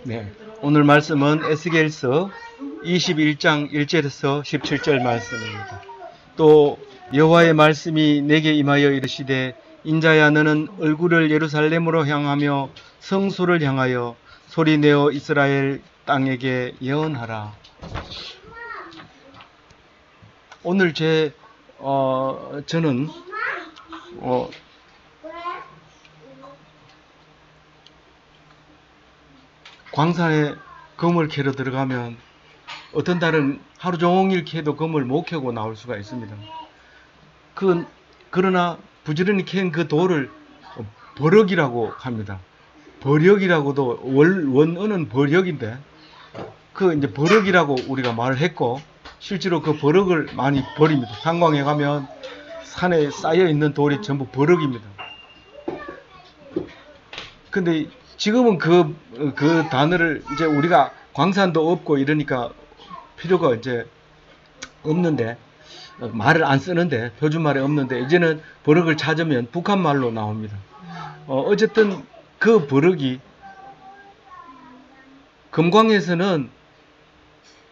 네, 오늘 말씀은 에스겔서 21장 1절에서 17절 말씀입니다. 또 여호와의 말씀이 내게 임하여 이르시되 인자야 너는 얼굴을 예루살렘으로 향하며 성소를 향하여 소리내어 이스라엘 땅에게 예언하라. 오늘 저는 광산에 검을 캐러 들어가면 어떤 달은 하루 종일 캐도 검을 못 캐고 나올 수가 있습니다. 그러나 부지런히 캔 그 돌을 버럭이라고 합니다. 버럭이라고도 원어는 버럭인데 이제 버럭이라고 우리가 말을 했고 실제로 그 버럭을 많이 버립니다. 탄광에 가면 산에 쌓여 있는 돌이 전부 버럭입니다. 근데 지금은 그 단어를 이제 우리가 광산도 없고 이러니까 필요가 이제 없는데 말을 안 쓰는데 표준말에 없는데 이제는 버럭을 찾으면 북한말로 나옵니다. 어쨌든 그 버럭이 금광에서는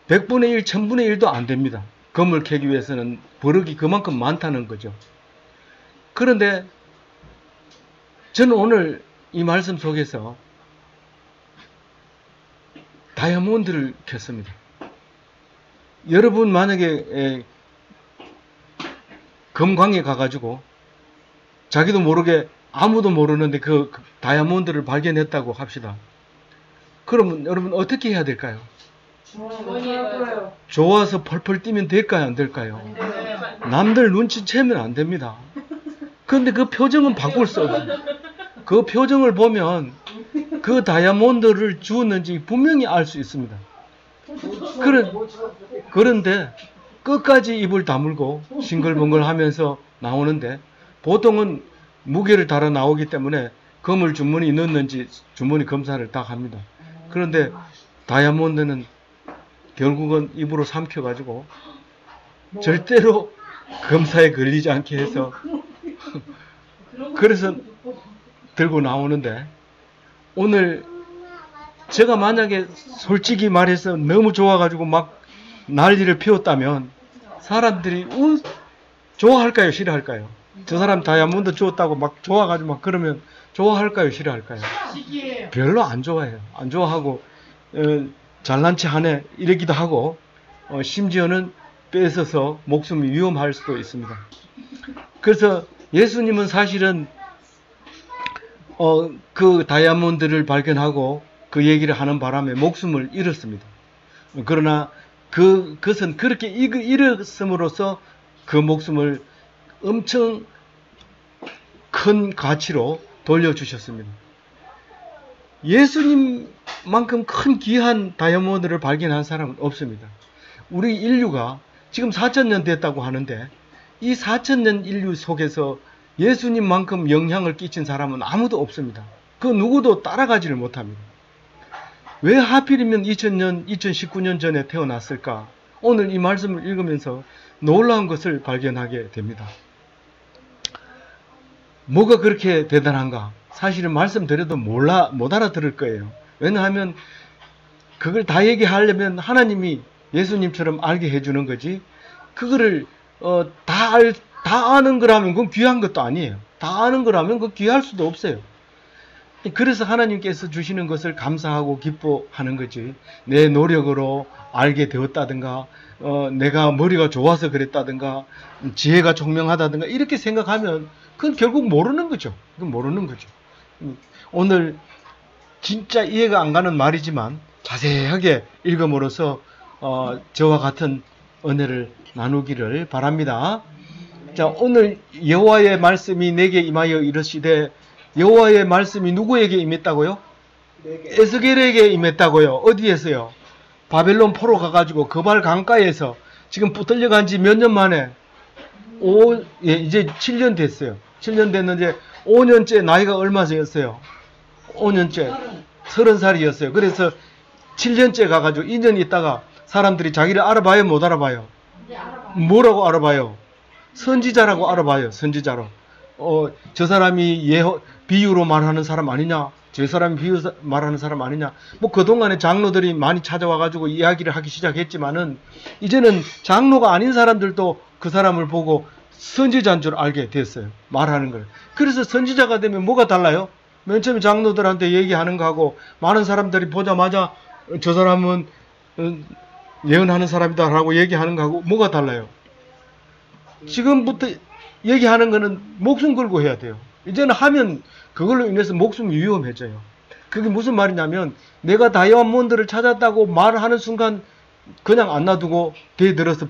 100분의 1, 1000분의 1도 안 됩니다. 검을 캐기 위해서는 버럭이 그만큼 많다는 거죠. 그런데 저는 오늘 이 말씀 속에서 다이아몬드를 켰습니다. 여러분 만약에 금광에 가가지고 자기도 모르게 아무도 모르는데 그 다이아몬드를 발견했다고 합시다. 그러면 여러분 어떻게 해야 될까요? 좋아서 펄펄 뛰면 될까요? 안 될까요? 남들 눈치채면 안 됩니다. 그런데 그 표정은 바꿀 수 없어요. 그 표정을 보면 그 다이아몬드를 주었는지 분명히 알 수 있습니다. 그런데 끝까지 입을 다물고 싱글벙글 하면서 나오는데 보통은 무게를 달아 나오기 때문에 검을 주머니 넣었는지 주머니 검사를 다 합니다. 그런데 다이아몬드는 결국은 입으로 삼켜가지고 절대로 검사에 걸리지 않게 해서 그래서 들고 나오는데 오늘 제가 만약에 솔직히 말해서 너무 좋아가지고 막 난리를 피웠다면 사람들이 좋아할까요? 싫어할까요? 저 사람 다이아몬드 주었다고 막 좋아가지고 막 그러면 좋아할까요? 싫어할까요? 별로 안 좋아해요. 안 좋아하고 잘난 체 하네 이러기도 하고 심지어는 뺏어서 목숨이 위험할 수도 있습니다. 그래서 예수님은 사실은 그 다이아몬드를 발견하고 그 얘기를 하는 바람에 목숨을 잃었습니다. 그러나 그것은 그렇게 잃었음으로써 그 목숨을 엄청 큰 가치로 돌려주셨습니다. 예수님만큼 큰 귀한 다이아몬드를 발견한 사람은 없습니다. 우리 인류가 지금 4000년 됐다고 하는데 이 4000년 인류 속에서 예수님만큼 영향을 끼친 사람은 아무도 없습니다. 그 누구도 따라가지를 못합니다. 왜 하필이면 2019년 전에 태어났을까? 오늘 이 말씀을 읽으면서 놀라운 것을 발견하게 됩니다. 뭐가 그렇게 대단한가? 사실은 말씀드려도 못 알아들을 거예요. 왜냐하면 그걸 다 얘기하려면 하나님이 예수님처럼 알게 해주는 거지 그거를 다 아는 거라면 그건 귀한 것도 아니에요. 다 아는 거라면 그건 귀할 수도 없어요. 그래서 하나님께서 주시는 것을 감사하고 기뻐하는 거지 내 노력으로 알게 되었다든가 내가 머리가 좋아서 그랬다든가 지혜가 총명하다든가 이렇게 생각하면 그건 결국 모르는 거죠. 그건 모르는 거죠. 오늘 진짜 이해가 안 가는 말이지만 자세하게 읽음으로써 저와 같은 은혜를 나누기를 바랍니다. 자, 오늘 여호와의 말씀이 내게 임하여 이르시되 여호와의 말씀이 누구에게 임했다고요? 에스겔에게 임했다고요. 어디에서요? 바벨론 포로 가가지고 거발 강가에서 지금 붙들려 간 지 몇 년 만에 이제 7년 됐어요. 7년 됐는데 5년째 나이가 얼마였어요? 5년째 30살이었어요. 그래서 7년째 가가지고 2년 있다가 사람들이 자기를 알아봐요? 못 알아봐요? 뭐라고 알아봐요? 선지자라고 알아봐요. 선지자로. 저 사람이 비유로 말하는 사람 아니냐? 저 사람이 비유 말하는 사람 아니냐. 뭐 그동안에 장로들이 많이 찾아와가지고 이야기를 하기 시작했지만은 이제는 장로가 아닌 사람들도 그 사람을 보고 선지자인 줄 알게 됐어요. 말하는 걸. 그래서 선지자가 되면 뭐가 달라요? 맨 처음에 장로들한테 얘기하는 거하고 많은 사람들이 보자마자 저 사람은 예언하는 사람이다 라고 얘기하는 거하고 뭐가 달라요? 지금부터 얘기하는 거는 목숨 걸고 해야 돼요. 이제는 하면 그걸로 인해서 목숨이 위험해져요. 그게 무슨 말이냐면 내가 다이아몬드를 찾았다고 말하는 순간 그냥 안 놔두고 대들어서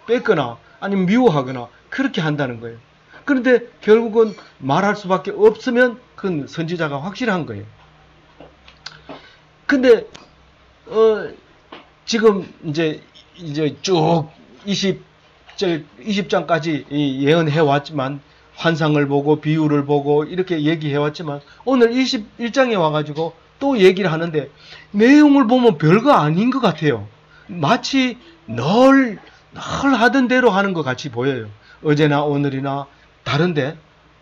뺏거나 아니면 미워하거나 그렇게 한다는 거예요. 그런데 결국은 말할 수밖에 없으면 그건 선지자가 확실한 거예요. 근데 지금 이제 쭉 20장까지 예언해 왔지만 환상을 보고 비유를 보고 이렇게 얘기해 왔지만 오늘 21장에 와가지고 또 얘기를 하는데 내용을 보면 별거 아닌 것 같아요. 마치 늘 하던 대로 하는 것 같이 보여요. 어제나 오늘이나 다른데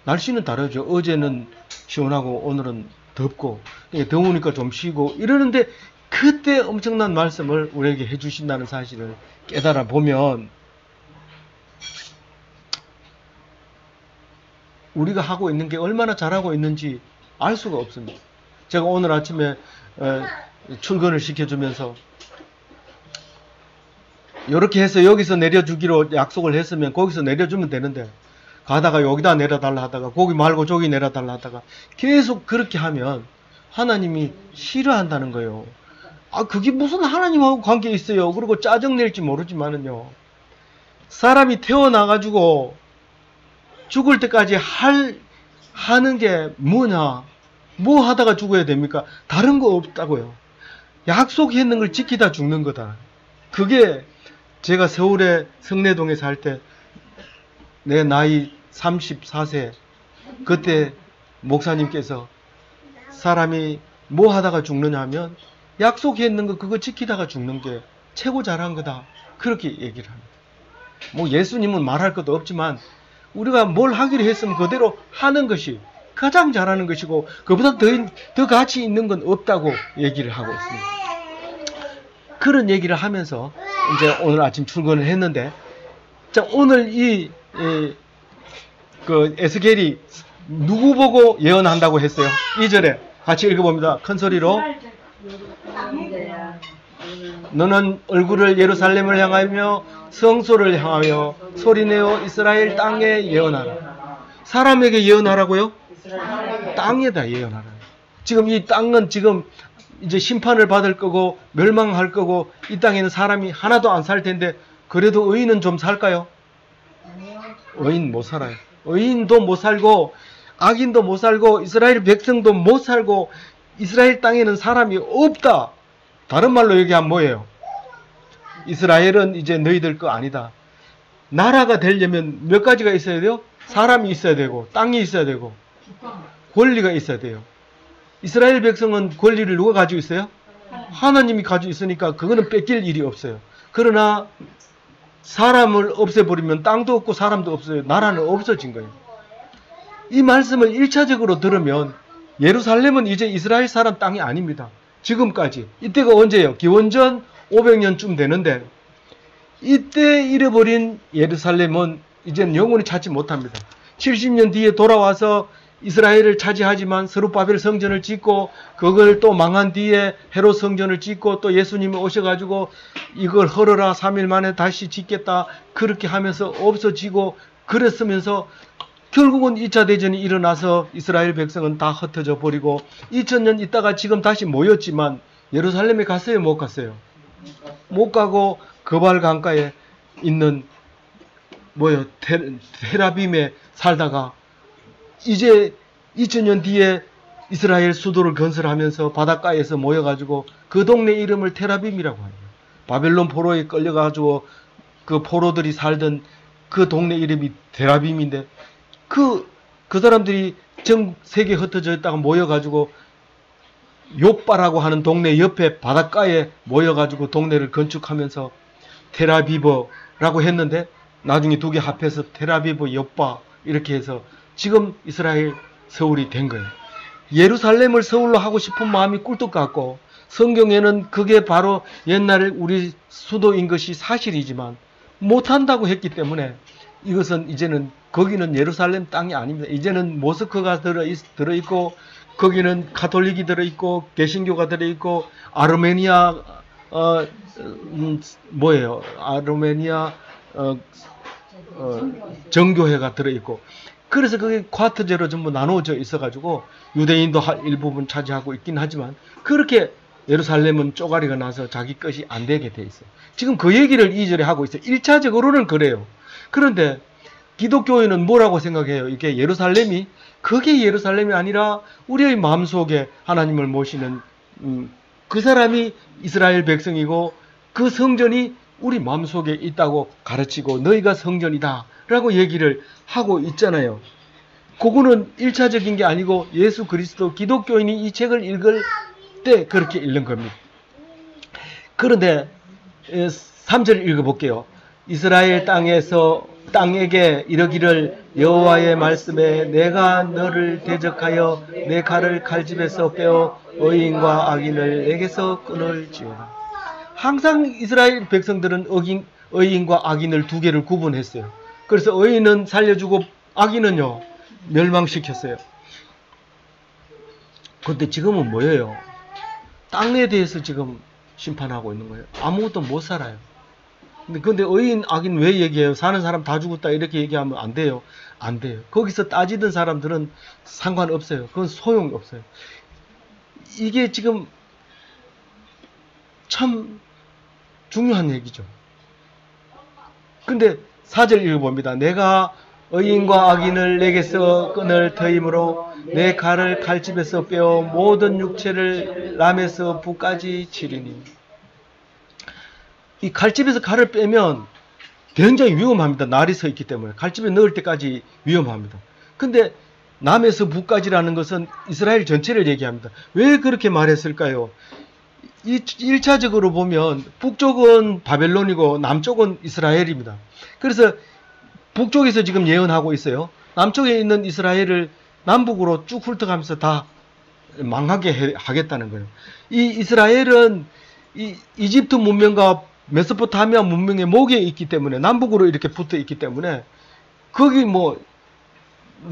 날씨는 다르죠. 어제는 시원하고 오늘은 덥고 더우니까 좀 쉬고 이러는데 그때 엄청난 말씀을 우리에게 해주신다는 사실을 깨달아 보면 우리가 하고 있는 게 얼마나 잘하고 있는지 알 수가 없습니다. 제가 오늘 아침에 출근을 시켜주면서 이렇게 해서 여기서 내려주기로 약속을 했으면 거기서 내려주면 되는데 가다가 여기다 내려달라 하다가 거기 말고 저기 내려달라 하다가 계속 그렇게 하면 하나님이 싫어한다는 거예요. 그게 무슨 하나님하고 관계 있어요. 그리고 짜증낼지 모르지만은요. 사람이 태어나가지고 죽을 때까지 하는 게 뭐냐? 뭐 하다가 죽어야 됩니까? 다른 거 없다고요. 약속했는 걸 지키다 죽는 거다. 그게 제가 서울의 성내동에 살 때 내 나이 34세 그때 목사님께서 사람이 뭐 하다가 죽느냐 하면 약속했는 거 그거 지키다가 죽는 게 최고 잘한 거다. 그렇게 얘기를 합니다. 뭐 예수님은 말할 것도 없지만 우리가 뭘 하기로 했으면 그대로 하는 것이 가장 잘하는 것이고 그보다 더 가치 있는 건 없다고 얘기를 하고 있습니다. 그런 얘기를 하면서 이제 오늘 아침 출근을 했는데 자 오늘 그 에스겔이 누구 보고 예언한다고 했어요? 2절에 같이 읽어봅니다. 큰 소리로 너는 얼굴을 예루살렘을 향하며 성소를 향하여 소리내어 이스라엘 땅에 예언하라. 사람에게 예언하라고요? 땅에다 예언하라. 지금 이 땅은 지금 이제 심판을 받을 거고 멸망할 거고 이 땅에는 사람이 하나도 안 살 텐데 그래도 의인은 좀 살까요? 의인 못 살아요. 의인도 못 살고 악인도 못 살고 이스라엘 백성도 못 살고 이스라엘 땅에는 사람이 없다. 다른 말로 얘기하면 뭐예요? 이스라엘은 이제 너희들 거 아니다. 나라가 되려면 몇 가지가 있어야 돼요? 사람이 있어야 되고 땅이 있어야 되고 권리가 있어야 돼요. 이스라엘 백성은 권리를 누가 가지고 있어요? 하나님이 가지고 있으니까 그거는 뺏길 일이 없어요. 그러나 사람을 없애버리면 땅도 없고 사람도 없어요. 나라는 없어진 거예요. 이 말씀을 1차적으로 들으면 예루살렘은 이제 이스라엘 사람 땅이 아닙니다. 지금까지. 이때가 언제예요? 기원전 500년쯤 되는데 이때 잃어버린 예루살렘은 이제는 영원히 찾지 못합니다. 70년 뒤에 돌아와서 이스라엘을 차지하지만 스룹바벨 성전을 짓고 그걸 또 망한 뒤에 헤롯 성전을 짓고 또 예수님이 오셔가지고 이걸 헐어라 3일 만에 다시 짓겠다 그렇게 하면서 없어지고 그랬으면서 결국은 2차 대전이 일어나서 이스라엘 백성은 다 흩어져 버리고 2000년 있다가 지금 다시 모였지만 예루살렘에 갔어요? 못 갔어요? 못 가고 거발 강가에 있는 테라빔에 살다가 이제 2000년 뒤에 이스라엘 수도를 건설하면서 바닷가에서 모여가지고 그 동네 이름을 테라빔이라고 해요. 바벨론 포로에 끌려가지고 그 포로들이 살던 그 동네 이름이 테라빔인데 그 사람들이 전 세계에 흩어져 있다가 모여가지고 요빠라고 하는 동네 옆에 바닷가에 모여가지고 동네를 건축하면서 테라비버라고 했는데 나중에 두 개 합해서 테라비버 요빠 이렇게 해서 지금 이스라엘 서울이 된 거예요. 예루살렘을 서울로 하고 싶은 마음이 꿀떡 같고, 성경에는 그게 바로 옛날에 우리 수도인 것이 사실이지만 못한다고 했기 때문에 이것은 이제는 거기는 예루살렘 땅이 아닙니다. 이제는 모스크가 들어있고 거기는 가톨릭이 들어있고 개신교가 들어있고 아르메니아 아르메니아 정교회가 들어있고, 그래서 그게 쿼터제로 전부 나누어져 있어가지고 유대인도 일부분 차지하고 있긴 하지만 그렇게 예루살렘은 쪼가리가 나서 자기 것이 안 되게 돼 있어요. 지금 그 얘기를 2절에 하고 있어요. 1차적으로는 그래요. 그런데 기독교인은 뭐라고 생각해요? 이게 예루살렘이, 그게 예루살렘이 아니라 우리의 마음속에 하나님을 모시는 그 사람이 이스라엘 백성이고 그 성전이 우리 마음속에 있다고 가르치고 너희가 성전이다 라고 얘기를 하고 있잖아요. 그거는 1차적인 게 아니고 예수 그리스도 기독교인이 이 책을 읽을 때 그렇게 읽는 겁니다. 그런데 3절 읽어볼게요. 이스라엘 땅에게 이르기를 여호와의 말씀에 내가 너를 대적하여 내 칼을 칼집에서 빼어 의인과 악인을 내게서 끊을지어다. 항상 이스라엘 백성들은 의인과 악인을 두 개를 구분했어요. 그래서 의인은 살려주고 악인은요 멸망시켰어요. 그런데 지금은 뭐예요? 땅에 대해서 지금 심판하고 있는 거예요. 아무것도 못 살아요. 근데 의인, 악인 왜 얘기해요? 사는 사람 다 죽었다 이렇게 얘기하면 안 돼요. 안 돼요. 거기서 따지던 사람들은 상관없어요. 그건 소용이 없어요. 이게 지금 참 중요한 얘기죠. 근데 4절 읽어봅니다. 내가 의인과 악인을 내게서 끊을 터이므로 내 칼을 칼집에서 빼어 모든 육체를 람에서 부까지 치리니. 이 칼집에서 칼을 빼면 굉장히 위험합니다. 날이 서 있기 때문에. 칼집에 넣을 때까지 위험합니다. 근데 남에서 북까지라는 것은 이스라엘 전체를 얘기합니다. 왜 그렇게 말했을까요? 1차적으로 보면 북쪽은 바벨론이고 남쪽은 이스라엘입니다. 그래서 북쪽에서 지금 예언하고 있어요. 남쪽에 있는 이스라엘을 남북으로 쭉 훑어가면서 다 망하게 하겠다는 거예요. 이 이스라엘은 이집트 문명과 메소포타미아 문명의 목에 있기 때문에, 남북으로 이렇게 붙어 있기 때문에 거기 뭐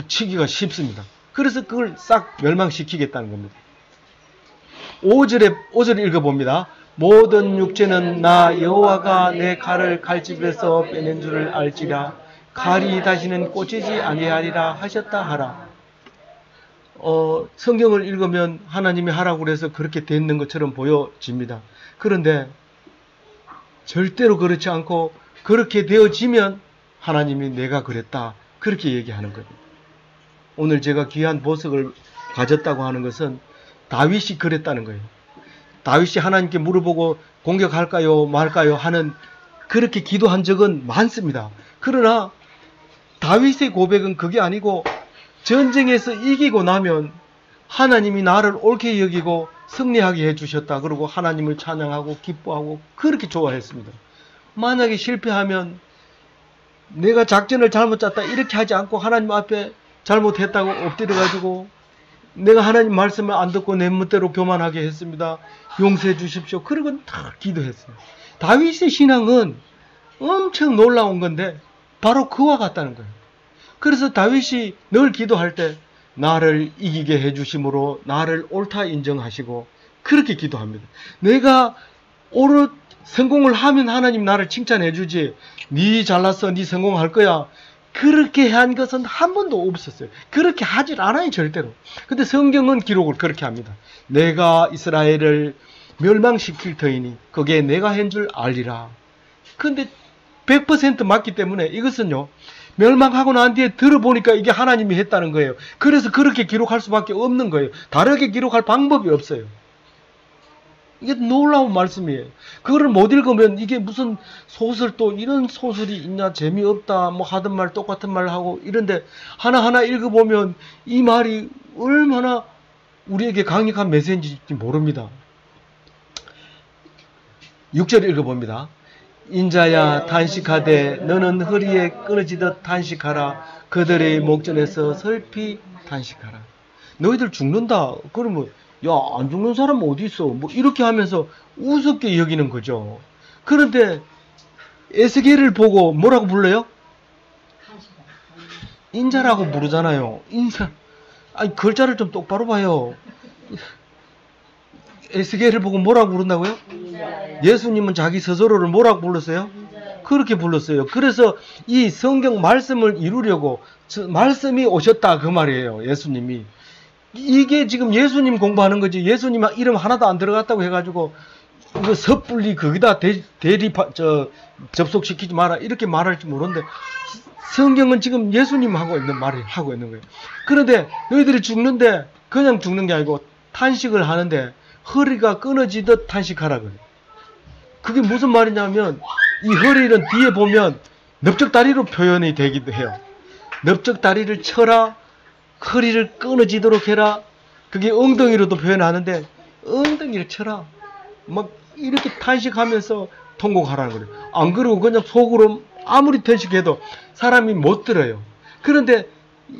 치기가 쉽습니다. 그래서 그걸 싹 멸망시키겠다는 겁니다. 5절 읽어봅니다. 모든 육체는 나 여호와가 내 칼을 칼집에서 빼낸 줄을 알지라. 칼이 다시는 꽂히지 아니하리라 하셨다 하라. 성경을 읽으면 하나님이 하라고 그래서 그렇게 되는 것처럼 보여집니다. 그런데 절대로 그렇지 않고, 그렇게 되어지면 하나님이 내가 그랬다 그렇게 얘기하는 겁니다. 오늘 제가 귀한 보석을 가졌다고 하는 것은 다윗이 그랬다는 거예요. 다윗이 하나님께 물어보고 공격할까요 말까요 하는, 그렇게 기도한 적은 많습니다. 그러나 다윗의 고백은 그게 아니고, 전쟁에서 이기고 나면 하나님이 나를 옳게 여기고 승리하게 해주셨다. 그리고 하나님을 찬양하고 기뻐하고 그렇게 좋아했습니다. 만약에 실패하면 내가 작전을 잘못 짰다 이렇게 하지 않고 하나님 앞에 잘못했다고 엎드려가지고 내가 하나님 말씀을 안 듣고 내 멋대로 교만하게 했습니다. 용서해 주십시오. 그러고 다 기도했어요. 다윗의 신앙은 엄청 놀라운 건데 바로 그와 같다는 거예요. 그래서 다윗이 늘 기도할 때 나를 이기게 해주심으로 나를 옳다 인정하시고 그렇게 기도합니다. 내가 성공을 하면 하나님 나를 칭찬해 주지, 네 잘났어, 네 성공할 거야, 그렇게 한 것은 한 번도 없었어요. 그렇게 하질 않아요, 절대로. 근데 성경은 기록을 그렇게 합니다. 내가 이스라엘을 멸망시킬 터이니 그게 내가 한 줄 알리라. 근데 100% 맞기 때문에 이것은요, 멸망하고 난 뒤에 들어보니까 이게 하나님이 했다는 거예요. 그래서 그렇게 기록할 수밖에 없는 거예요. 다르게 기록할 방법이 없어요. 이게 놀라운 말씀이에요. 그거를 못 읽으면 이게 무슨 소설, 또 이런 소설이 있냐, 재미없다 뭐 하던 말 똑같은 말 하고 이런데 하나하나 읽어보면 이 말이 얼마나 우리에게 강력한 메시지인지 모릅니다. 6절 읽어봅니다. 인자야 탄식하되 너는 허리에 끊어지듯 탄식하라. 그들의 목전에서 슬피 탄식하라. 너희들 죽는다. 그러면 야, 안 죽는 사람은 어디 있어? 뭐 이렇게 하면서 우습게 여기는 거죠. 그런데 에스겔을 보고 뭐라고 불러요? 인자라고 부르잖아요. 인자. 아니, 글자를 좀 똑바로 봐요. 에스겔을 보고 뭐라고 부른다고요? 예수님은 자기 스스로를 뭐라고 불렀어요? 그렇게 불렀어요. 그래서 이 성경 말씀을 이루려고 말씀이 오셨다 그 말이에요. 예수님이. 이게 지금 예수님 공부하는 거지. 예수님 이름 하나도 안 들어갔다고 해가지고 이거 섣불리 거기다 접속시키지 마라 이렇게 말할지 모르는데 성경은 지금 예수님 하고 있는 말을 하고 있는 거예요. 그런데 너희들이 죽는데 그냥 죽는 게 아니고 탄식을 하는데 허리가 끊어지듯 탄식하라 그래요. 그게 무슨 말이냐면 이 허리는 뒤에 보면 넓적다리로 표현이 되기도 해요. 넓적다리를 쳐라, 허리를 끊어지도록 해라. 그게 엉덩이로도 표현하는데 엉덩이를 쳐라. 막 이렇게 탄식하면서 통곡하라는 거예요. 안 그러고 그냥 속으로 아무리 탄식해도 사람이 못 들어요. 그런데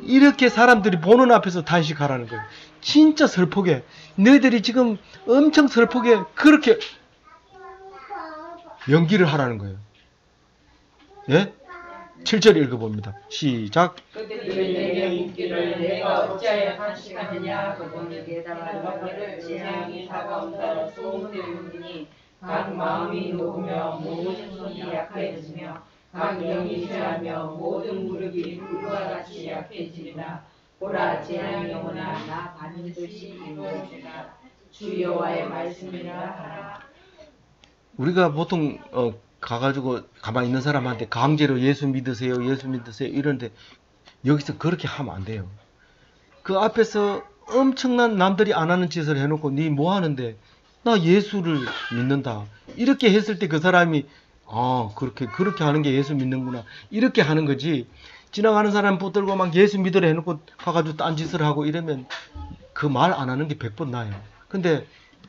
이렇게 사람들이 보는 앞에서 탄식하라는 거예요. 진짜 슬프게 너희들이 지금 엄청 슬프게 그렇게 연기를 하라는 거예요. 예? 7절 읽어봅니다. 시작. 그들이 내게 묻기를 내가 어찌하여 탄식하느냐. 그분이 대답하기를 재앙이 다가온다는 소문 때문이니 각 마음이 녹으며 모든 손이 약해지며 각 영이 쇠하며 모든 무릎이 불과 같이 약해지리라. 보라, 재앙이 오나 나 반드시 이루어주리라. 주 여호와의 말씀이라 하라. 우리가 보통 가가지고 가만히 있는 사람한테 강제로 예수 믿으세요 이러는데 여기서 그렇게 하면 안 돼요. 그 앞에서 엄청난 남들이 안 하는 짓을 해놓고 니 뭐 하는데 나 예수를 믿는다 이렇게 했을 때 그 사람이 그렇게 하는 게 예수 믿는구나 이렇게 하는 거지. 지나가는 사람 붙들고 막 예수 믿으라 해놓고 가가지고 딴 짓을 하고 이러면 그 말 안 하는 게 100번 나아요. 근데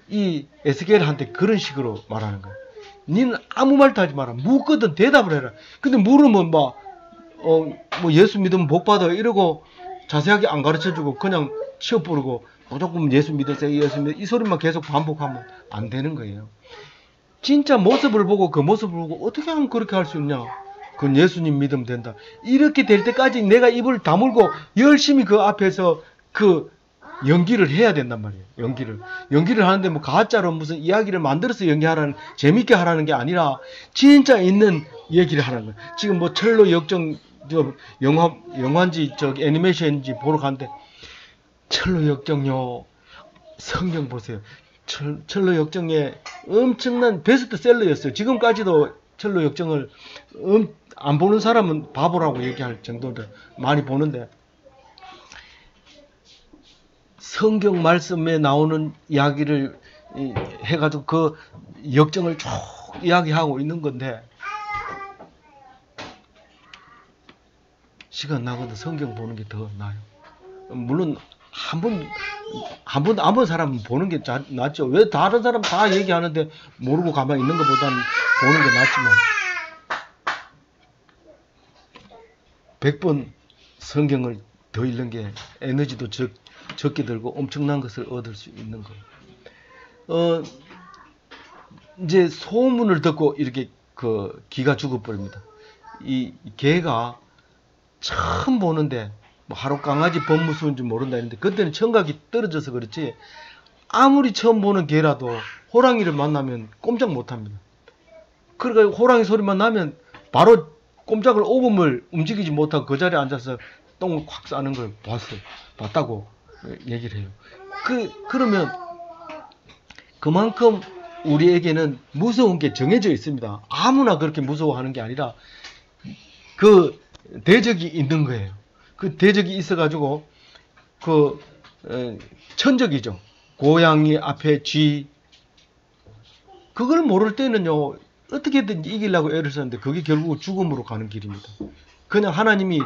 이 에스겔한테 그런 식으로 말하는 거야. 니는 아무 말도 하지 마라. 묻거든 대답을 해라. 근데 물으면 뭐 예수 믿으면 복 받아 이러고 자세하게 안 가르쳐주고 그냥 치워부르고 무조건 예수 믿으세요 이 소리만 계속 반복하면 안 되는 거예요. 진짜 모습을 보고 그 모습을 보고 어떻게 하면 그렇게 할 수 있냐. 그건 예수님 믿으면 된다. 이렇게 될 때까지 내가 입을 다물고 열심히 그 앞에서 그 연기를 해야 된단 말이에요. 연기를 하는데 뭐 가짜로 무슨 이야기를 만들어서 연기하라는 재밌게 하라는 게 아니라 진짜 있는 얘기를 하는 거예요. 지금 뭐 철로 역정 영화인지 애니메이션인지 보러 갔는데 철로 역정요 성경 보세요. 철로 역정의 엄청난 베스트셀러였어요. 지금까지도 철로 역정을 안 보는 사람은 바보라고 얘기할 정도로 많이 보는데 성경 말씀에 나오는 이야기를 해가지고 그 역정을 쭉 이야기하고 있는 건데 시간 나거든 성경 보는 게 더 나아요. 물론 한 번도 안 본 사람은 보는 게 낫죠. 왜 다른 사람 다 얘기하는데 모르고 가만히 있는 것보다는 보는 게 낫지만 100번 성경을 더 읽는 게 에너지도 적게 들고 엄청난 것을 얻을 수 있는 거예요. 이제 소문을 듣고 이렇게 기가 죽어버립니다. 이 개가 처음 보는데 뭐 하루 강아지 범 무서운지 모른다 했는데 그때는 청각이 떨어져서 그렇지 아무리 처음 보는 개라도 호랑이를 만나면 꼼짝 못합니다. 그러니까 호랑이 소리만 나면 바로 꼼짝을 5분을 움직이지 못하고 그 자리에 앉아서 똥을 콱 싸는 걸 봤다고 얘기를 해요. 그러면 그만큼 우리에게는 무서운 게 정해져 있습니다. 아무나 그렇게 무서워하는 게 아니라 그 대적이 있는 거예요. 그 대적이 있어가지고 천적이죠. 고양이 앞에 쥐. 그걸 모를 때는요 어떻게든 이기려고 애를 썼는데 그게 결국 죽음으로 가는 길입니다. 그냥 하나님이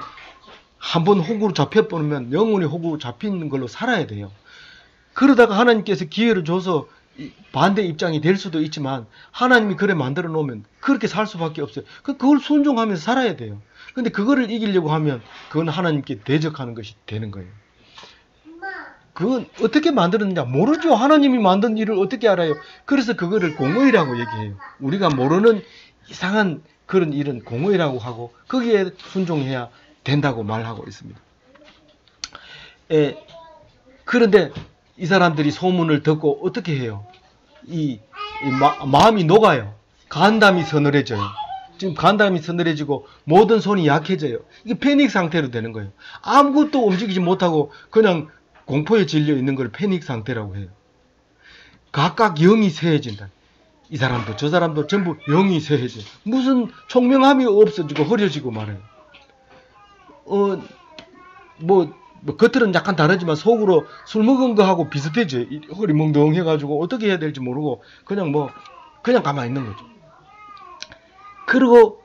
한번 호구로 잡혀버리면 영원히 호구로 잡히는 걸로 살아야 돼요. 그러다가 하나님께서 기회를 줘서 반대 입장이 될 수도 있지만 하나님이 그래 만들어 놓으면 그렇게 살 수밖에 없어요. 그걸 순종하면서 살아야 돼요. 근데 그거를 이기려고 하면 그건 하나님께 대적하는 것이 되는 거예요. 그건 어떻게 만들었느냐? 모르죠. 하나님이 만든 일을 어떻게 알아요? 그래서 그거를 공의라고 얘기해요. 우리가 모르는 이상한 그런 일은 공의라고 하고 거기에 순종해야 된다고 말하고 있습니다. 그런데 이 사람들이 소문을 듣고 어떻게 해요? 마음이 녹아요. 간담이 서늘해져요. 지금 간담이 서늘해지고 모든 손이 약해져요. 이게 패닉 상태로 되는 거예요. 아무것도 움직이지 못하고 그냥 공포에 질려 있는 걸 패닉 상태라고 해요. 각각 영이 쇠해진다. 이 사람도 저 사람도 전부 영이 쇠해져. 무슨 총명함이 없어지고 흐려지고 말해요. 겉으로는 약간 다르지만 속으로 술 먹은 거하고 비슷해져. 허리 멍덩해가지고 어떻게 해야 될지 모르고 그냥 가만히 있는 거죠. 그리고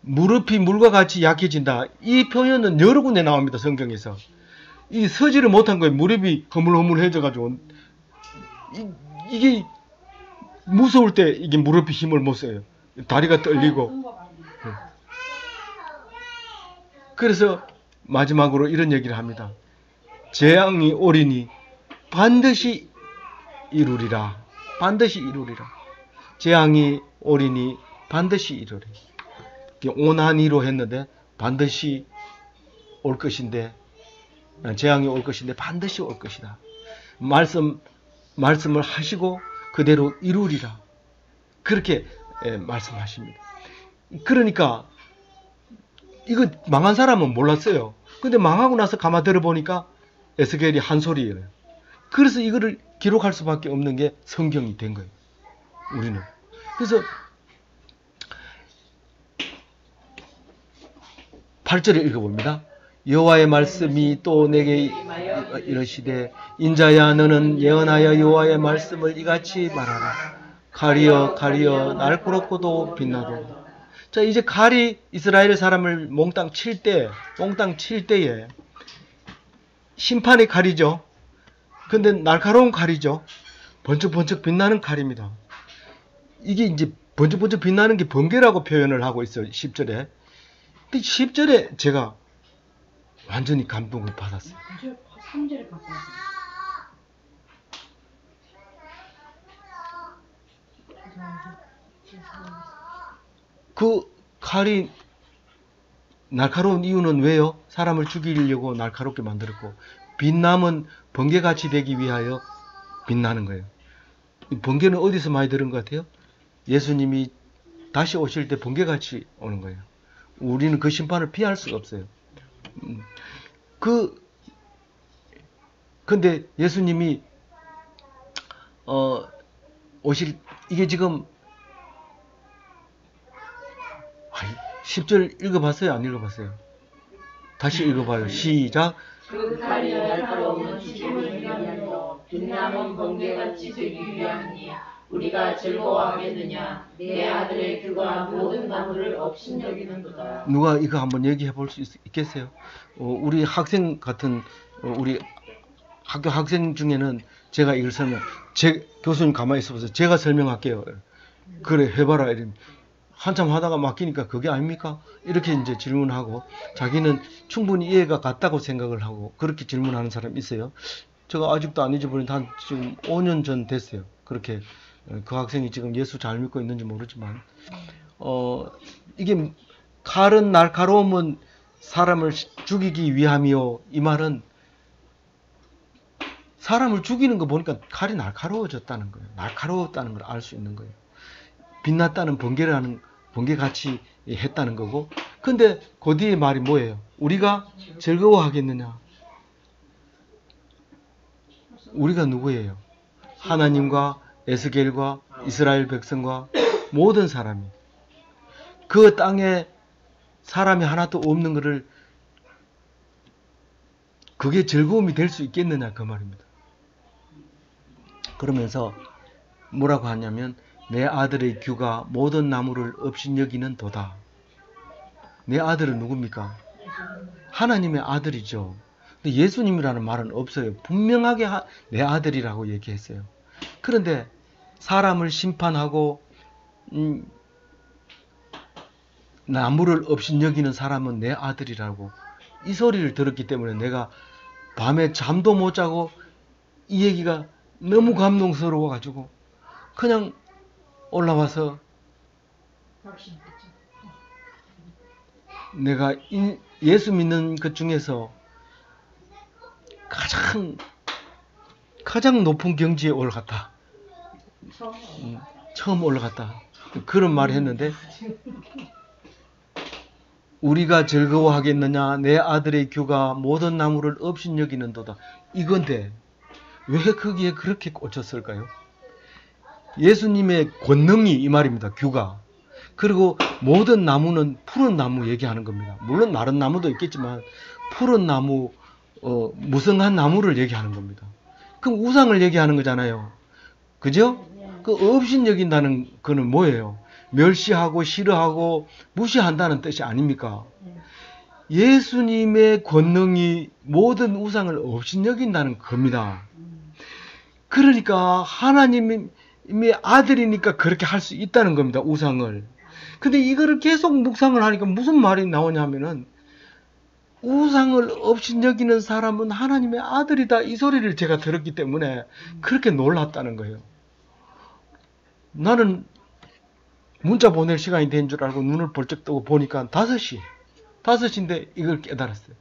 무릎이 물과 같이 약해진다. 이 표현은 여러 군데 나옵니다. 성경에서. 이 서지를 못한 거예요. 무릎이 허물허물해져가지고 이게 무서울 때 이게 무릎이 힘을 못 써요. 다리가 떨리고. 그래서 마지막으로 이런 얘기를 합니다. 재앙이 오리니 반드시 이루리라. 반드시 이루리라. 재앙이 오리니 반드시 이루리라. 오나니로 했는데 반드시 올 것인데, 재앙이 올 것인데 반드시 올 것이다. 말씀을 하시고 그대로 이루리라. 그렇게 말씀하십니다. 그러니까 이거 망한 사람은 몰랐어요. 근데 망하고 나서 가만 들어보니까 에스겔이 한 소리예요. 그래서 이거를 기록할 수밖에 없는 게 성경이 된 거예요. 우리는. 그래서 8절을 읽어봅니다. 여호와의 말씀이 또 내게 이르시되 인자야 너는 예언하여 여호와의 말씀을 이같이 말하라. 칼이여 칼이여 날카롭고도 빛나도다. 자, 이제 칼이 이스라엘 사람을 몽땅 칠 때에 심판의 칼이죠. 근데 날카로운 칼이죠. 번쩍번쩍 빛나는 칼입니다. 이게 이제 번쩍번쩍 빛나는 게 번개라고 표현을 하고 있어요. 10절에. 근데 10절에 제가 완전히 감동을 받았어요. 3절에 바꿔요. 그 칼이 날카로운 이유는 왜요? 사람을 죽이려고 날카롭게 만들었고, 빛남은 번개같이 되기 위하여 빛나는 거예요. 번개는 어디서 많이 들은 것 같아요? 예수님이 다시 오실 때 번개같이 오는 거예요. 우리는 그 심판을 피할 수가 없어요. 근데 예수님이 이게 지금 10절 읽어봤어요? 안 읽어봤어요? 다시 읽어봐요. 시작. 그 칼이 날카로운 죽임을 위하여 빛나는 번개같이 되기 위함이니 우리가 즐거워하겠느냐. 내 아들의 규가 모든 나무를 업신여기는도다. 누가 이거 한번 얘기해 볼 수 있겠어요? 우리 학생 같은 우리 학교 학생 중에는 제가 이걸 교수님 가만히 있어보세요. 제가 설명할게요. 그래 해봐라. 이런. 한참 하다가 맡기니까 그게 아닙니까? 이렇게 이제 질문하고 자기는 충분히 이해가 갔다고 생각을 하고 그렇게 질문하는 사람 있어요. 제가 아직도 안 잊어버린 한 지금 5년 전 됐어요. 그렇게 그 학생이 지금 예수 잘 믿고 있는지 모르지만 이게 칼은 날카로움은 사람을 죽이기 위함이요. 이 말은 사람을 죽이는 거 보니까 칼이 날카로워졌다는 거예요. 날카로웠다는 걸 알 수 있는 거예요. 빛났다는 번개같이 했다는 거고. 근데 그 뒤에 말이 뭐예요? 우리가 즐거워하겠느냐? 우리가 누구예요? 하나님과 에스겔과 이스라엘 백성과 모든 사람이 그 땅에 사람이 하나도 없는 것을 그게 즐거움이 될 수 있겠느냐 그 말입니다. 그러면서 뭐라고 하냐면 내 아들의 규가 모든 나무를 업신여기는 도다. 내 아들은 누굽니까? 하나님의 아들이죠. 근데 예수님이라는 말은 없어요. 분명하게 내 아들이라고 얘기했어요. 그런데 사람을 심판하고 나무를 업신여기는 사람은 내 아들이라고 이 소리를 들었기 때문에 내가 밤에 잠도 못 자고 이 얘기가 너무 감동스러워가지고 그냥 올라와서 내가 예수 믿는 것 중에서 가장 높은 경지에 올라갔다. 처음 올라갔다. 그런 말을 했는데, 우리가 즐거워하겠느냐 내 아들의 규가 모든 나무를 업신여기는도다. 이건데 왜 거기에 그렇게 꽂혔을까요? 예수님의 권능이 이 말입니다. 규가. 그리고 모든 나무는 푸른 나무 얘기하는 겁니다. 물론 마른 나무도 있겠지만 푸른 나무, 무성한 나무를 얘기하는 겁니다. 그럼 우상을 얘기하는 거잖아요. 그죠? 그 업신여긴다는 거는 뭐예요? 멸시하고 싫어하고 무시한다는 뜻이 아닙니까? 예수님의 권능이 모든 우상을 업신여긴다는 겁니다. 그러니까 하나님의 아들이니까 그렇게 할 수 있다는 겁니다. 우상을. 근데 이거를 계속 묵상을 하니까 무슨 말이 나오냐면은, 우상을 업신여기는 사람은 하나님의 아들이다, 이 소리를 제가 들었기 때문에 그렇게 놀랐다는 거예요. 나는 문자 보낼 시간이 된 줄 알고 눈을 벌쩍 뜨고 보니까 5시인데 이걸 깨달았어요.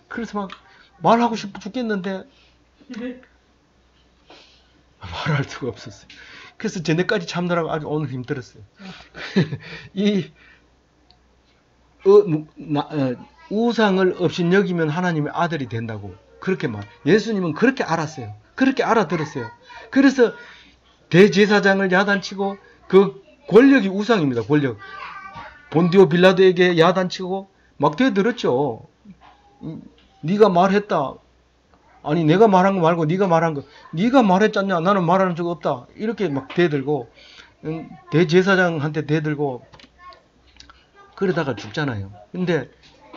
그래서 막 말하고 싶어 죽겠는데 말할 수가 없었어요. 그래서 저녁까지 참느라고 아주 오늘 힘들었어요. 우상을 업신여기면 하나님의 아들이 된다고 그렇게 예수님은 그렇게 알았어요. 그렇게 알아들었어요. 그래서 대제사장을 야단치고, 그 권력이 우상입니다. 권력. 본디오 빌라도에게 야단치고 막 대들었죠. 네가 말했다. 아니 내가 말한 거 말고 네가 말한 거. 네가 말했잖냐. 나는 말하는 적 없다. 이렇게 막 대들고, 대제사장한테 대들고 그러다가 죽잖아요. 근데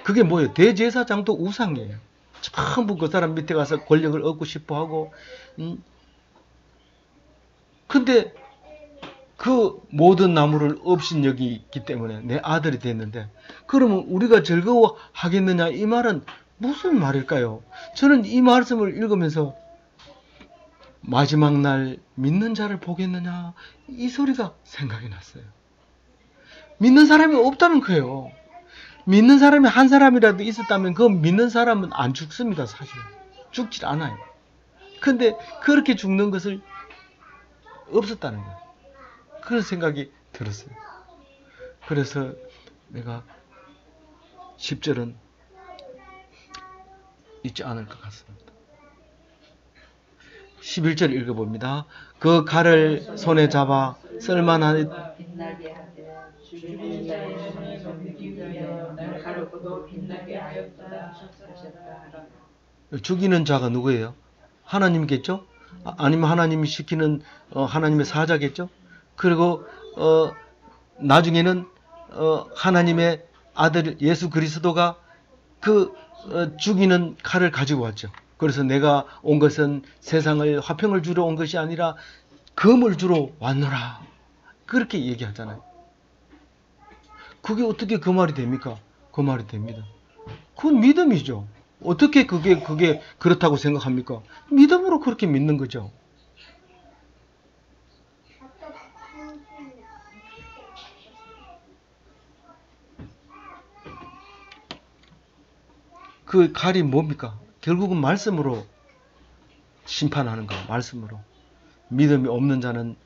그게 뭐예요? 대제사장도 우상이에요. 전부 그 사람 밑에 가서 권력을 얻고 싶어하고. 근데 그 모든 나무를 업신여기기 때문에 내 아들이 됐는데, 그러면 우리가 즐거워하겠느냐, 이 말은 무슨 말일까요? 저는 이 말씀을 읽으면서 마지막 날 믿는 자를 보겠느냐, 이 소리가 생각이 났어요. 믿는 사람이 없다는 거예요. 믿는 사람이 한 사람이라도 있었다면 그 믿는 사람은 안 죽습니다. 사실 죽질 않아요. 근데 그렇게 죽는 것을 없었다는 거예요. 그런 생각이 들었어요. 그래서 내가 10절은 잊지 않을 것 같습니다. 11절 읽어봅니다. 그 칼을 손에 잡아 쓸만한 빛나게 하되 죽이는 자의 손에서 비비며 날카롭고도 빛나게 하였다 하셨다. 죽이는 자가 누구예요? 하나님이겠죠? 아니면 하나님이 시키는 하나님의 사자겠죠? 그리고 나중에는 하나님의 아들 예수 그리스도가 그 죽이는 칼을 가지고 왔죠. 그래서 내가 온 것은 세상을 화평을 주러 온 것이 아니라 검을 주러 왔노라. 그렇게 얘기하잖아요. 그게 어떻게 그 말이 됩니까? 그 말이 됩니다. 그건 믿음이죠. 어떻게 그게 그렇다고 생각합니까? 믿음으로 그렇게 믿는 거죠. 그 칼이 뭡니까? 결국은 말씀으로 심판하는 거. 말씀으로. 믿음이 없는 자는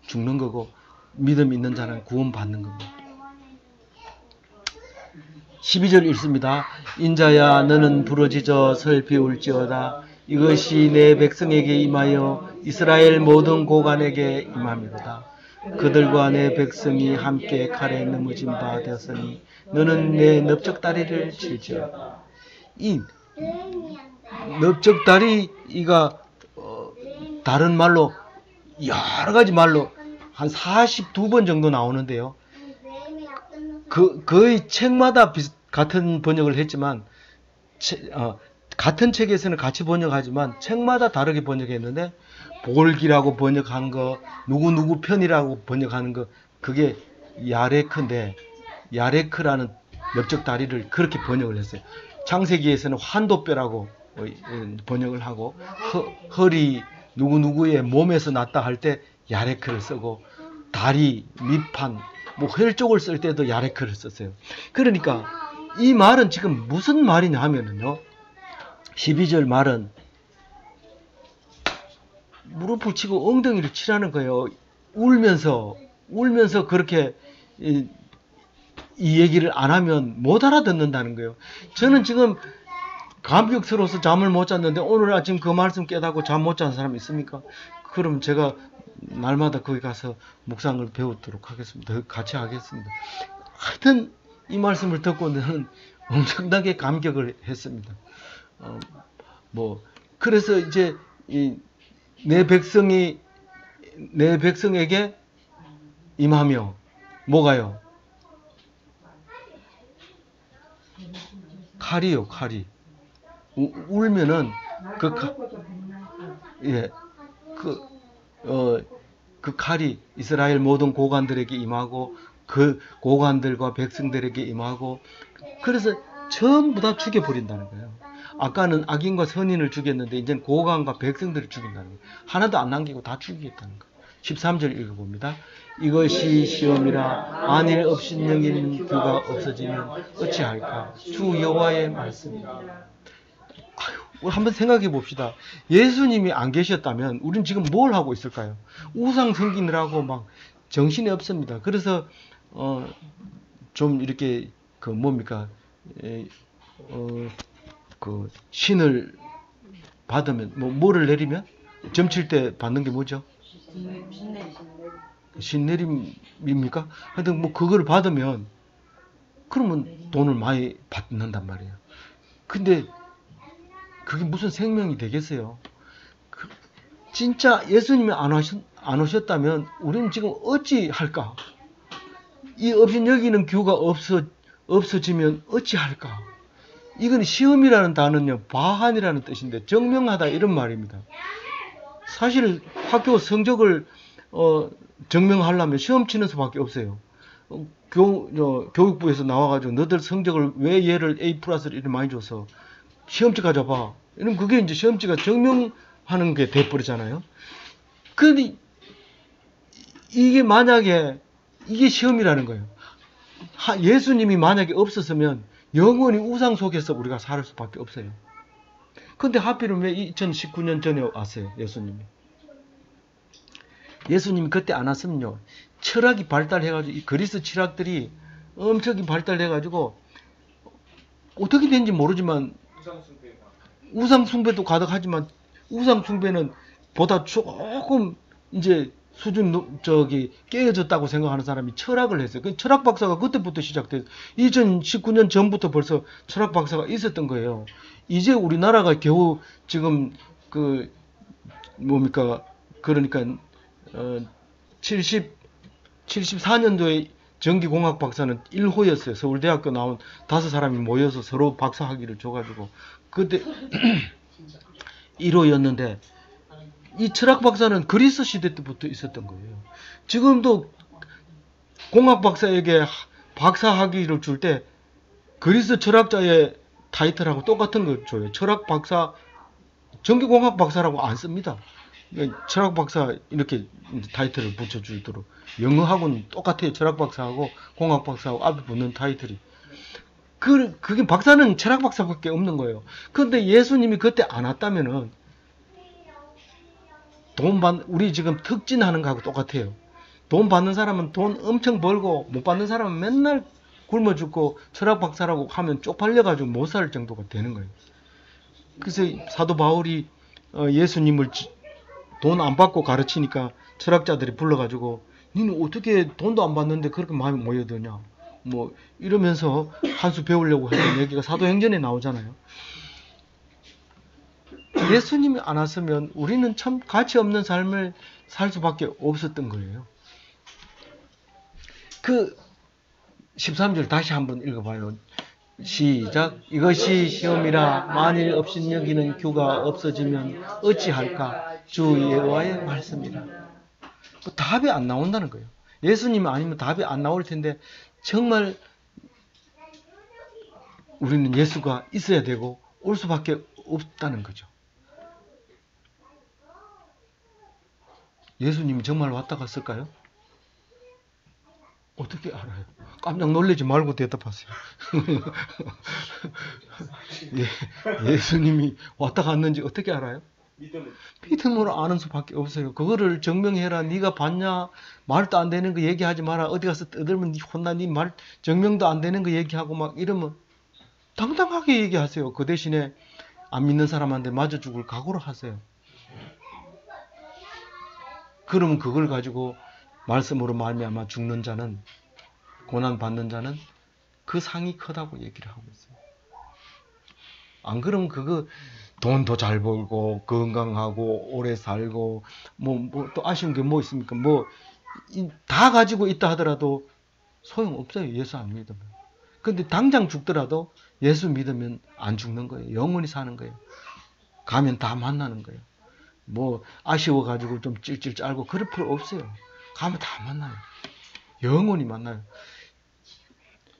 죽는 거고 믿음 있는 자는 구원받는 겁니다. 12절 읽습니다. 인자야 너는 부러지져 슬피 울지어다. 이것이 내 백성에게 임하여 이스라엘 모든 고관에게 임함이로다. 그들과 내 백성이 함께 칼에 넘어진 바 되었으니 너는 내 넓적다리를 칠지어다. 이 넓적다리가 다른 말로 여러 가지 말로 한 42번 정도 나오는데요. 거의 책마다 같은 번역을 했지만 같은 책에서는 같이 번역하지만 책마다 다르게 번역했는데 볼기라고 번역한 거, 누구 편이라고 번역하는 거, 그게 야레크인데 야레크라는 넓적다리를 그렇게 번역을 했어요. 창세기에서는 환도뼈라고 번역을 하고 허리 누구누구의 몸에서 났다 할 때 야레크를 쓰고 다리, 밑판, 뭐 혈 쪽을 쓸 때도 야레크를 썼어요. 그러니까 이 말은 지금 무슨 말이냐 하면은요. 12절 말은 무릎을 치고 엉덩이를 치라는 거예요. 울면서 그렇게 이 얘기를 안 하면 못 알아듣는다는 거예요. 저는 지금 감격스러워서 잠을 못 잤는데 오늘 아침 그 말씀 깨닫고 잠 못 잔 사람 있습니까? 그럼 제가 날마다 거기 가서 묵상을 배우도록 하겠습니다. 같이 하겠습니다. 하여튼 이 말씀을 듣고 저는 엄청나게 감격을 했습니다. 그래서 이제 내 백성에게 임하며 뭐가요? 칼이요, 칼이. 울면은 그 칼이 이스라엘 모든 고관들에게 임하고 그 고관들과 백성들에게 임하고 그래서 전부 다 죽여버린다는 거예요. 아까는 악인과 선인을 죽였는데 이제는 고관과 백성들을 죽인다는 거예요. 하나도 안 남기고 다 죽이겠다는 거예요. 13절 읽어봅니다. 이것이 시험이라 만일 업신여기는 규가 없어지면 어찌할까? 주 여호와의 말씀입니다. 우리 한번 생각해 봅시다. 예수님이 안 계셨다면 우리는 지금 뭘 하고 있을까요? 우상 섬기느라고 막 정신이 없습니다. 그래서 좀 이렇게 그 신을 받으면 뭐를 내리면 점칠 때 받는 게 뭐죠? 신내림입니까? 하여튼 뭐 그걸 받으면 그러면 돈을 많이 받는단 말이에요. 근데 그게 무슨 생명이 되겠어요? 진짜 예수님이 안 오셨다면 우리는 지금 어찌 할까? 이 없인 여기는 규가 없어지면 어찌 할까? 이건 시험이라는 단어는요, 바한이라는 뜻인데 증명하다 이런 말입니다. 사실 학교 성적을 증명하려면 시험 치는 수밖에 없어요. 교육부에서 나와가지고 너들 성적을 왜 얘를 A 플러스를 이렇게 많이 줘서 시험지 가져봐. 이러면 그게 이제 시험지가 증명하는 게 돼버리잖아요. 근데 이게 만약에 이게 시험이라는 거예요. 예수님이 만약에 없었으면 영원히 우상 속에서 우리가 살 수밖에 없어요. 근데 하필은 왜 2019년 전에 왔어요, 예수님이? 예수님이 그때 안 왔으면요, 철학이 발달해가지고, 이 그리스 철학들이 엄청 발달해가지고, 어떻게 된지 모르지만, 우상숭배도 가득하지만, 우상숭배는 보다 조금, 이제, 깨어졌다고 생각하는 사람이 철학을 했어요. 그 철학 박사가 그때부터 시작돼서 2019년 전부터 벌써 철학 박사가 있었던 거예요. 이제 우리나라가 겨우 지금 그러니까 74년도에 전기공학 박사는 1호였어요. 서울대학교 나온 5사람이 모여서 서로 박사 학위를 줘가지고 그때 1호였는데 이 철학 박사는 그리스 시대 때부터 있었던 거예요. 지금도 공학 박사에게 박사 학위를 줄 때 그리스 철학자의 타이틀하고 똑같은 걸 줘요. 철학 박사, 전기공학 박사라고 안 씁니다. 철학 박사 이렇게 타이틀을 붙여주도록. 영어하고는 똑같아요. 철학 박사하고 공학 박사하고 앞에 붙는 타이틀이. 그게 박사는 철학 박사밖에 없는 거예요. 그런데 예수님이 그때 안 왔다면은 우리 지금 특진하는 거하고 똑같아요. 돈 받는 사람은 돈 엄청 벌고 못 받는 사람은 맨날 굶어 죽고 철학 박사라고 하면 쪽팔려가지고 못 살 정도가 되는 거예요. 그래서 사도 바울이 예수님을 돈 안 받고 가르치니까 철학자들이 불러가지고 니는 어떻게 돈도 안 받는데 그렇게 마음이 모여드냐 뭐 이러면서 한 수 배우려고 했던 얘기가 사도행전에 나오잖아요. 예수님이 안 왔으면 우리는 참 가치 없는 삶을 살 수밖에 없었던 거예요. 13절 다시 한번 읽어봐요. 시작. 이것이 시험이라 만일 업신여기는 규가 없어지면 어찌할까? 주 여호와의 말씀이라. 답이 안 나온다는 거예요. 예수님 아니면 답이 안 나올 텐데 정말 우리는 예수가 있어야 되고 올 수밖에 없다는 거죠. 예수님이 정말 왔다 갔을까요? 어떻게 알아요? 깜짝 놀라지 말고 대답하세요. 예수님이 왔다 갔는지 어떻게 알아요? 믿음으로 아는 수밖에 없어요. 그거를 증명해라. 네가 봤냐? 말도 안 되는 거 얘기하지 마라. 어디 가서 떠들면 혼나. 네 말 증명도 안 되는 거 얘기하고 막 이러면 당당하게 얘기하세요. 그 대신에 안 믿는 사람한테 맞아 죽을 각오를 하세요. 그러면 그걸 가지고 말씀으로 말미암아 죽는 자는, 고난 받는 자는 그 상이 크다고 얘기를 하고 있어요. 안 그러면 그거 돈도 잘 벌고 건강하고 오래 살고 뭐 또 아쉬운 게 뭐 있습니까? 뭐 다 가지고 있다 하더라도 소용없어요. 예수 안 믿으면. 근데 당장 죽더라도 예수 믿으면 안 죽는 거예요. 영원히 사는 거예요. 가면 다 만나는 거예요. 뭐 아쉬워가지고 좀 찔찔 짤고 그럴 필요 없어요. 가면 다 만나요. 영원히 만나요.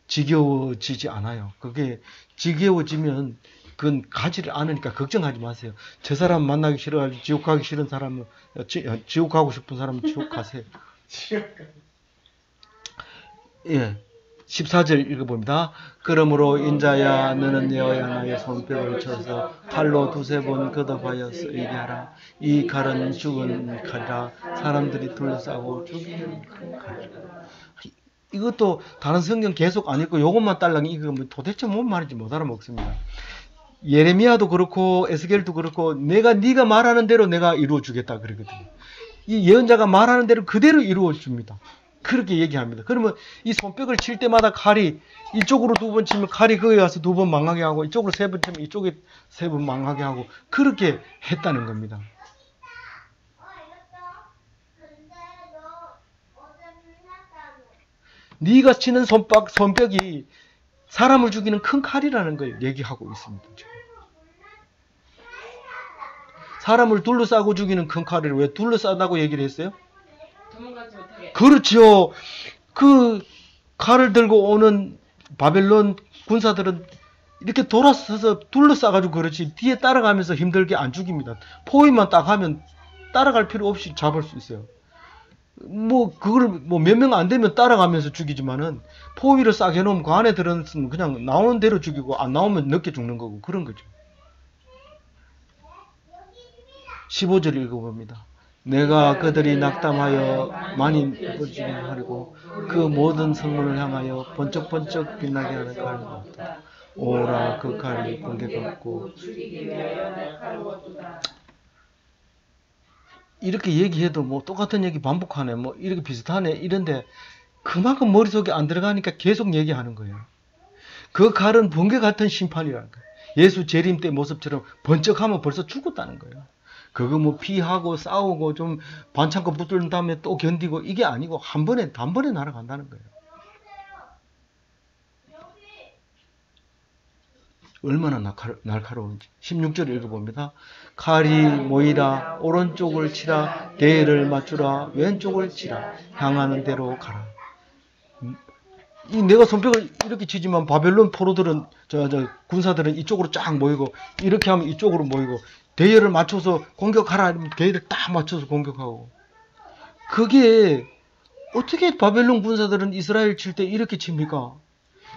지겨워지지 않아요. 그게 지겨워지면 그건 가지를 않으니까 걱정하지 마세요. 저 사람 만나기 싫어가지고 지옥 가기 싫은 사람은 지옥 가고 싶은 사람은 지옥 가세요. 예. 14절 읽어봅니다. 그러므로 인자야 너는 내어야 나의 손뼉을 쳐서 칼로 두세 번 거듭하여서 얘기하라. 이 칼은 죽은 칼이라. 사람들이 둘러싸고 죽이는 큰 칼이라. 이것도 다른 성경 계속 안 읽고 요것만 딸랑 읽으면 도대체 뭔 말인지 못 알아먹습니다. 예레미야도 그렇고 에스겔도 그렇고 네가 말하는 대로 내가 이루어 주겠다 그러거든요. 이 예언자가 말하는 대로 그대로 이루어 줍니다. 그렇게 얘기합니다. 그러면 이 손뼉을 칠 때마다 칼이 이쪽으로 2번 치면 칼이 거기 가서 2번 망하게 하고 이쪽으로 3번 치면 이쪽에 3번 망하게 하고 그렇게 했다는 겁니다. 네가 치는 손뼉이 사람을 죽이는 큰 칼이라는 걸 얘기하고 있습니다. 사람을 둘러싸고 죽이는 큰 칼을 왜 둘러싸다고 얘기를 했어요? 도망가지 못하게. 그렇죠. 그 칼을 들고 오는 바벨론 군사들은 이렇게 돌아서서 둘러싸가지고 그렇지 뒤에 따라가면서 힘들게 안 죽입니다. 포위만 딱 하면 따라갈 필요 없이 잡을 수 있어요. 뭐 그걸 뭐 몇 명 안 되면 따라가면서 죽이지만은 포위를 싹 해놓으면 그 안에 들어있으면 그냥 나오는 대로 죽이고 안 나오면 늦게 죽는 거고 그런 거죠. 15절 읽어봅니다. 내가 그들이 낙담하여 많이 퍼지게 하려고 그 모든 성문을 향하여 번쩍번쩍 빛나게 하는 칼을 놓았다. 오라 그 칼이 번개 같고 이렇게 얘기해도 뭐 똑같은 얘기 반복하네 뭐 이렇게 비슷하네 이런데 그만큼 머릿속에 안 들어가니까 계속 얘기하는 거예요. 그 칼은 번개 같은 심판이라는 거예요. 예수 재림 때 모습처럼 번쩍하면 벌써 죽었다는 거예요. 그거 뭐 피하고 싸우고 좀 반창고 붙들은 다음에 또 견디고 이게 아니고 단번에 날아간다는 거예요. 얼마나 날카로운지. 16절 읽어봅니다. 칼이 모이라 오른쪽을 치라 대를 맞추라 왼쪽을 치라 향하는 대로 가라. 내가 손뼉을 이렇게 치지만 바벨론 포로들은 군사들은 이쪽으로 쫙 모이고 이렇게 하면 이쪽으로 모이고 대열을 맞춰서 공격하라 하면 대열을 딱 맞춰서 공격하고 그게 어떻게 바벨론 군사들은 이스라엘 칠 때 이렇게 칩니까?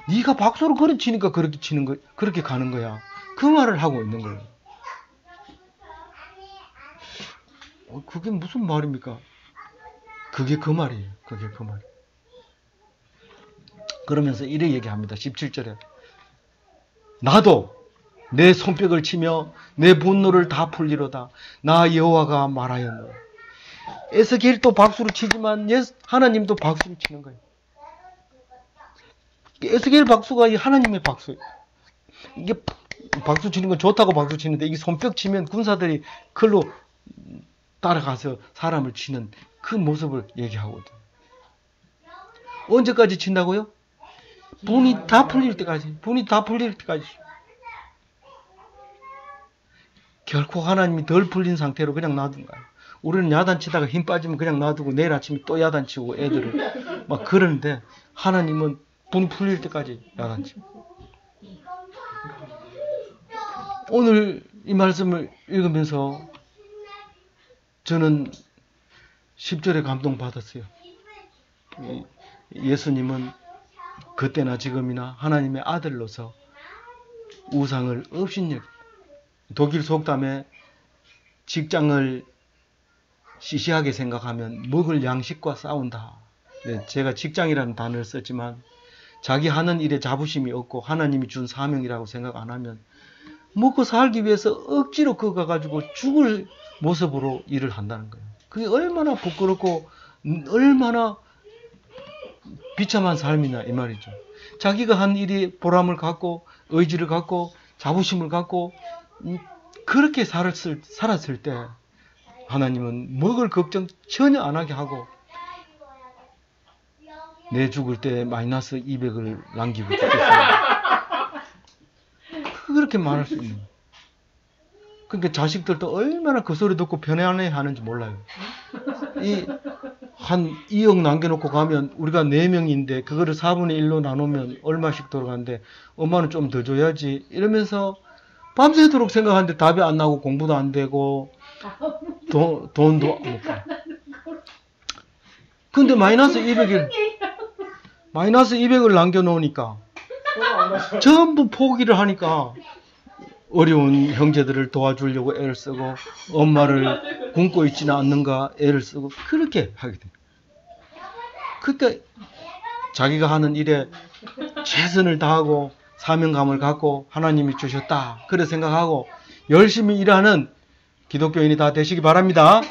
네가 박수로 그렇게 치니까 그렇게 치는 거 그렇게 가는 거야. 그 말을 하고 있는 거예요. 그게 무슨 말입니까? 그게 그 말이에요. 그게 그 말. 그러면서 이래 얘기합니다. 17절에 나도 내 손뼉을 치며 내 분노를 다 풀리로다. 나 여호와가 말하였노라. 에스겔도 박수를 치지만 하나님도 박수를 치는 거예요. 에스겔 박수가 하나님의 박수예요. 이게 박수 치는 건 좋다고 박수 치는데 이게 손뼉 치면 군사들이 그걸로 따라가서 사람을 치는 그 모습을 얘기하거든. 언제까지 친다고요? 분이 다 풀릴 때까지. 분이 다 풀릴 때까지. 결코 하나님이 덜 풀린 상태로 그냥 놔둔 거예요. 우리는 야단치다가 힘 빠지면 그냥 놔두고 내일 아침에 또 야단치고 애들을 막 그러는데 하나님은 분이 풀릴 때까지 야단치고. 오늘 이 말씀을 읽으면서 저는 10절에 감동받았어요. 예수님은 그때나 지금이나 하나님의 아들로서 우상을 업신여겨. 독일 속담에 직장을 시시하게 생각하면 먹을 양식과 싸운다. 네, 제가 직장이라는 단어를 썼지만 자기 하는 일에 자부심이 없고 하나님이 준 사명이라고 생각 안 하면 먹고 살기 위해서 억지로 그거 가지고 죽을 모습으로 일을 한다는 거예요. 그게 얼마나 부끄럽고 얼마나 비참한 삶이냐 이 말이죠. 자기가 한 일이 보람을 갖고 의지를 갖고 자부심을 갖고 그렇게 살았을 때 하나님은 먹을 걱정 전혀 안 하게 하고 내 죽을 때 마이너스 200을 남기고 죽겠습니다. 그렇게 말할 수 있는. 그러니까 자식들도 얼마나 그 소리 듣고 편안해 하는지 몰라요. 한 2억 남겨놓고 가면 우리가 4명인데 그거를 4분의 1로 나누면 얼마씩 들어가는데 엄마는 좀 더 줘야지 이러면서 밤새도록 생각하는데 답이 안 나고 공부도 안 되고 돈도 못 가. 근데 마이너스 200을 남겨놓으니까 전부 포기를 하니까 어려운 형제들을 도와주려고 애를 쓰고 엄마를 굶고 있지는 않는가 애를 쓰고 그렇게 하게 돼요. 그러니까 자기가 하는 일에 최선을 다하고 사명감을 갖고 하나님이 주셨다 그래 생각하고 열심히 일하는 기독교인이 다 되시기 바랍니다.